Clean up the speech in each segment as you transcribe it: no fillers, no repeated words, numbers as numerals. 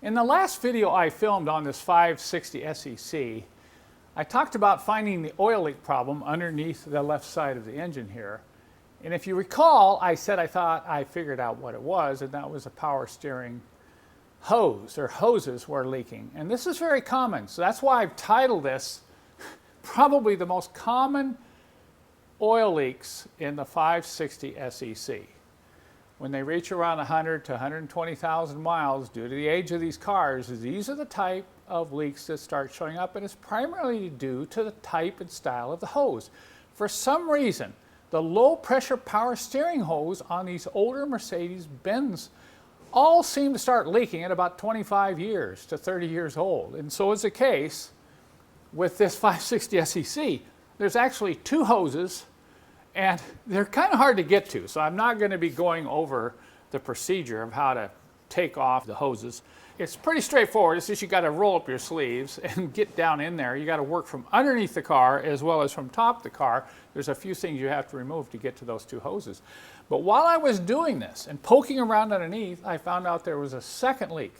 In the last video I filmed on this 560 SEC, I talked about finding the oil leak problem underneath the left side of the engine here. And if you recall, I said I thought I figured out what it was, and that was a power steering hose, or hoses were leaking. And this is very common, so that's why I've titled this probably the most common oil leaks in the 560 SEC. When they reach around 100 to 120,000 miles, due to the age of these cars, these are the type of leaks that start showing up, and it's primarily due to the type and style of the hose. For some reason, the low pressure power steering hose on these older Mercedes-Benz all seem to start leaking at about 25 years to 30 years old. And so is the case with this 560 SEC. There's actually two hoses, and they're kind of hard to get to, so I'm not going to be going over the procedure of how to take off the hoses. It's pretty straightforward. It's just you got to roll up your sleeves and get down in there. You got to work from underneath the car as well as from top of the car. There's a few things you have to remove to get to those two hoses. But while I was doing this and poking around underneath, I found out there was a second leak.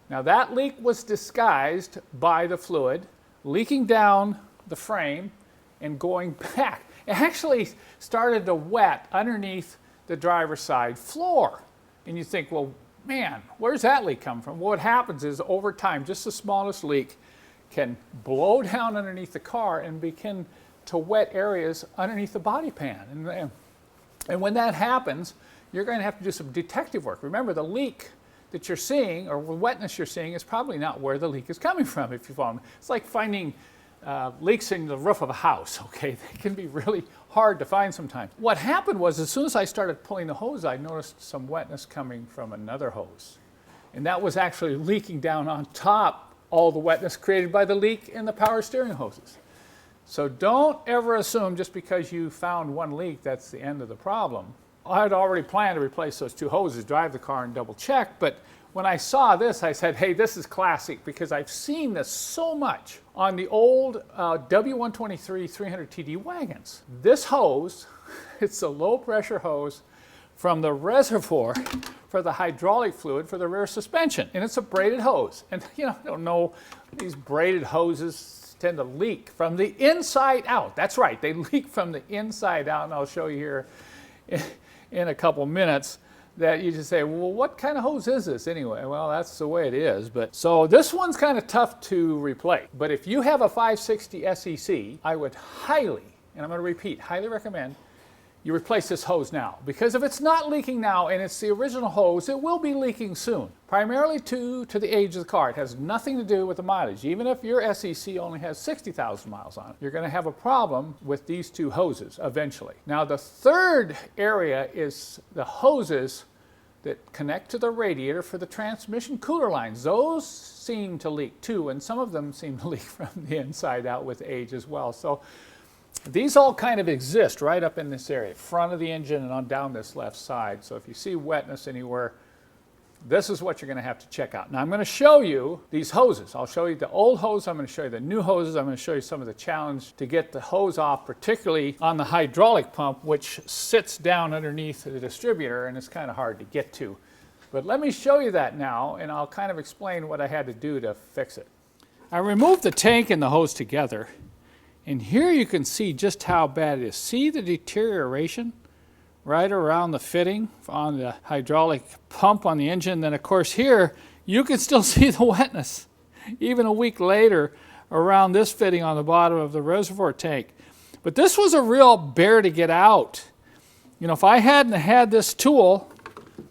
Now that leak was disguised by the fluid leaking down the frame and going back. It actually started to wet underneath the driver's side floor. And you think, well, man, where's that leak come from? Well, what happens is over time, just the smallest leak can blow down underneath the car and begin to wet areas underneath the body pan. And when that happens, you're going to have to do some detective work. Remember, the leak that you're seeing, or the wetness you're seeing, is probably not where the leak is coming from, if you follow me. It's like finding leaks in the roof of a house, okay? They can be really hard to find sometimes. What happened was, as soon as I started pulling the hose, I noticed some wetness coming from another hose. And that was actually leaking down on top all the wetness created by the leak in the power steering hoses. So don't ever assume just because you found one leak that's the end of the problem. I had already planned to replace those two hoses, drive the car and double check, but when I saw this, I said, hey, this is classic, because I've seen this so much on the old W123 300TD wagons. This hose, it's a low pressure hose from the reservoir for the hydraulic fluid for the rear suspension, and it's a braided hose. And you know, I don't know, these braided hoses tend to leak from the inside out. That's right, they leak from the inside out, and I'll show you here in a couple minutes. That you just say, well, what kind of hose is this anyway? Well, that's the way it is. But so this one's kind of tough to replace. But if you have a 560 SEC, I would highly, and I'm going to repeat, highly recommend you replace this hose now. Because if it's not leaking now and it's the original hose, it will be leaking soon. Primarily due to the age of the car. It has nothing to do with the mileage. Even if your SEC only has 60,000 miles on it, you're going to have a problem with these two hoses eventually. Now the third area is the hoses that connect to the radiator for the transmission cooler lines. Those seem to leak too, and some of them seem to leak from the inside out with age as well. So these all kind of exist right up in this area, front of the engine and on down this left side. So if you see wetness anywhere, this is what you're going to have to check out. Now I'm going to show you these hoses. I'll show you the old hose, I'm going to show you the new hoses, I'm going to show you some of the challenge to get the hose off, particularly on the hydraulic pump, which sits down underneath the distributor and it's kind of hard to get to. But let me show you that now, and I'll kind of explain what I had to do to fix it. I removed the tank and the hose together, and here you can see just how bad it is. See the deterioration right around the fitting on the hydraulic pump on the engine. Then of course here you can still see the wetness even a week later around this fitting on the bottom of the reservoir tank. But this was a real bear to get out. You know, if I hadn't had this tool,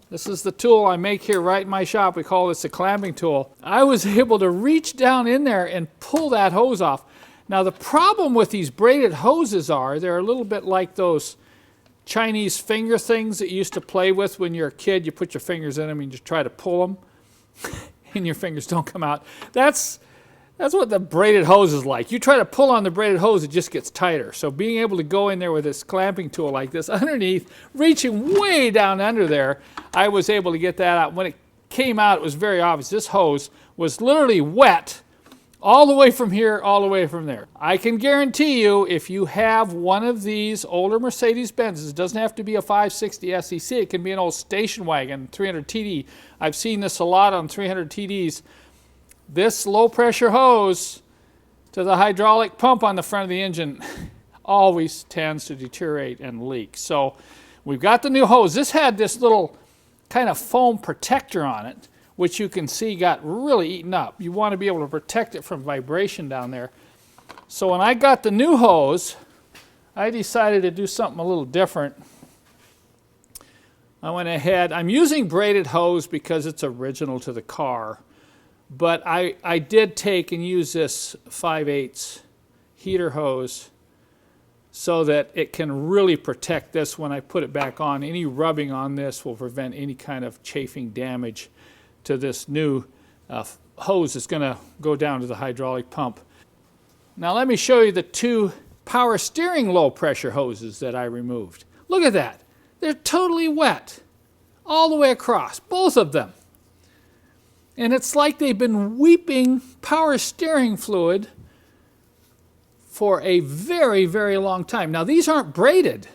this is the tool I make here right in my shop, we call this a clamping tool, I was able to reach down in there and pull that hose off. Now the problem with these braided hoses are they're a little bit like those Chinese finger things that you used to play with when you're a kid. You put your fingers in them and you try to pull them and your fingers don't come out. That's what the braided hose is like. You try to pull on the braided hose, it just gets tighter. So being able to go in there with this clamping tool like this underneath, reaching way down under there, I was able to get that out. When it came out, it was very obvious. This hose was literally wet All the way from here, all the way from there. I can guarantee you, if you have one of these older Mercedes-Benzes, it doesn't have to be a 560 SEC, it can be an old station wagon, 300 TD. I've seen this a lot on 300 TDs. This low pressure hose to the hydraulic pump on the front of the engine always tends to deteriorate and leak. So we've got the new hose. This had this little kind of foam protector on it, which you can see got really eaten up. You want to be able to protect it from vibration down there. So when I got the new hose, I decided to do something a little different. I went ahead, I'm using braided hose because it's original to the car, but I did take and use this 5/8 heater hose so that it can really protect this when I put it back on. Any rubbing on this will prevent any kind of chafing damage to this new hose that's going to go down to the hydraulic pump. Now let me show you the two power steering low pressure hoses that I removed. Look at that. They're totally wet all the way across, both of them. And it's like they've been weeping power steering fluid for a very, very long time. Now these aren't braided,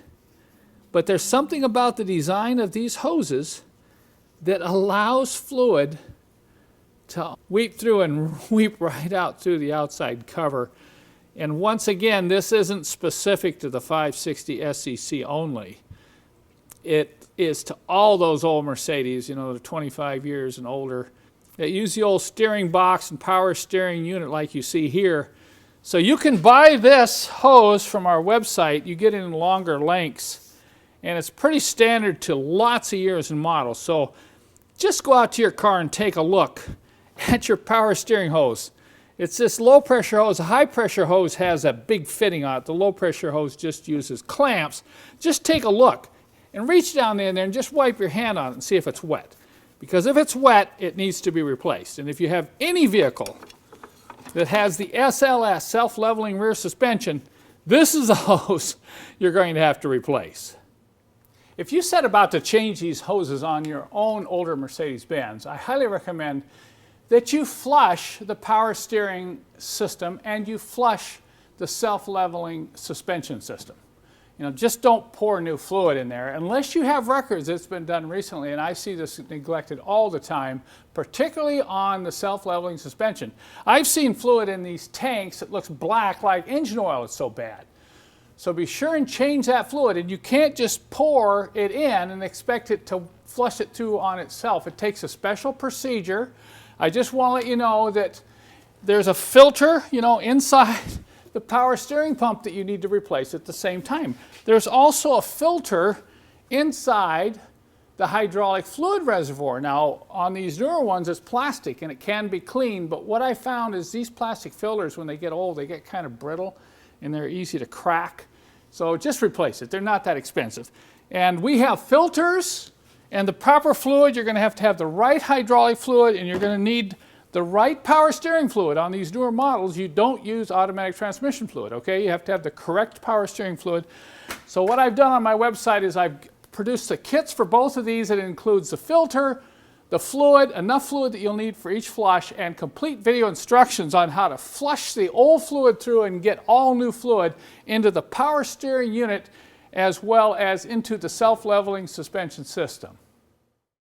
but there's something about the design of these hoses that allows fluid to weep through and weep right out through the outside cover. And once again, this isn't specific to the 560 SEC only. It is to all those old Mercedes, you know, the 25 years and older, that use the old steering box and power steering unit like you see here. So you can buy this hose from our website. You get it in longer lengths, and it's pretty standard to lots of years and models. So just go out to your car and take a look at your power steering hose. It's this low pressure hose. The high pressure hose has a big fitting on it. The low pressure hose just uses clamps. Just take a look and reach down there and just wipe your hand on it and see if it's wet. Because if it's wet, it needs to be replaced. And if you have any vehicle that has the SLS, self-leveling rear suspension, this is a hose you're going to have to replace. If you set about to change these hoses on your own older Mercedes-Benz, I highly recommend that you flush the power steering system and you flush the self-leveling suspension system. You know, just don't pour new fluid in there unless you have records. It's been done recently, and I see this neglected all the time, particularly on the self-leveling suspension. I've seen fluid in these tanks that looks black like engine oil. It's so bad. So be sure and change that fluid, and you can't just pour it in and expect it to flush it through on itself. It takes a special procedure. I just want to let you know that there's a filter, you know, inside the power steering pump that you need to replace at the same time. There's also a filter inside the hydraulic fluid reservoir. Now, on these newer ones, it's plastic and it can be cleaned, but what I found is these plastic filters, when they get old, they get kind of brittle and they're easy to crack. So just replace it. They're not that expensive. And we have filters and the proper fluid. You're going to have the right hydraulic fluid, and you're going to need the right power steering fluid. On these newer models, you don't use automatic transmission fluid, okay? You have to have the correct power steering fluid. So what I've done on my website is I've produced the kits for both of these. It includes the filter, the fluid, enough fluid that you'll need for each flush, and complete video instructions on how to flush the old fluid through and get all new fluid into the power steering unit as well as into the self-leveling suspension system.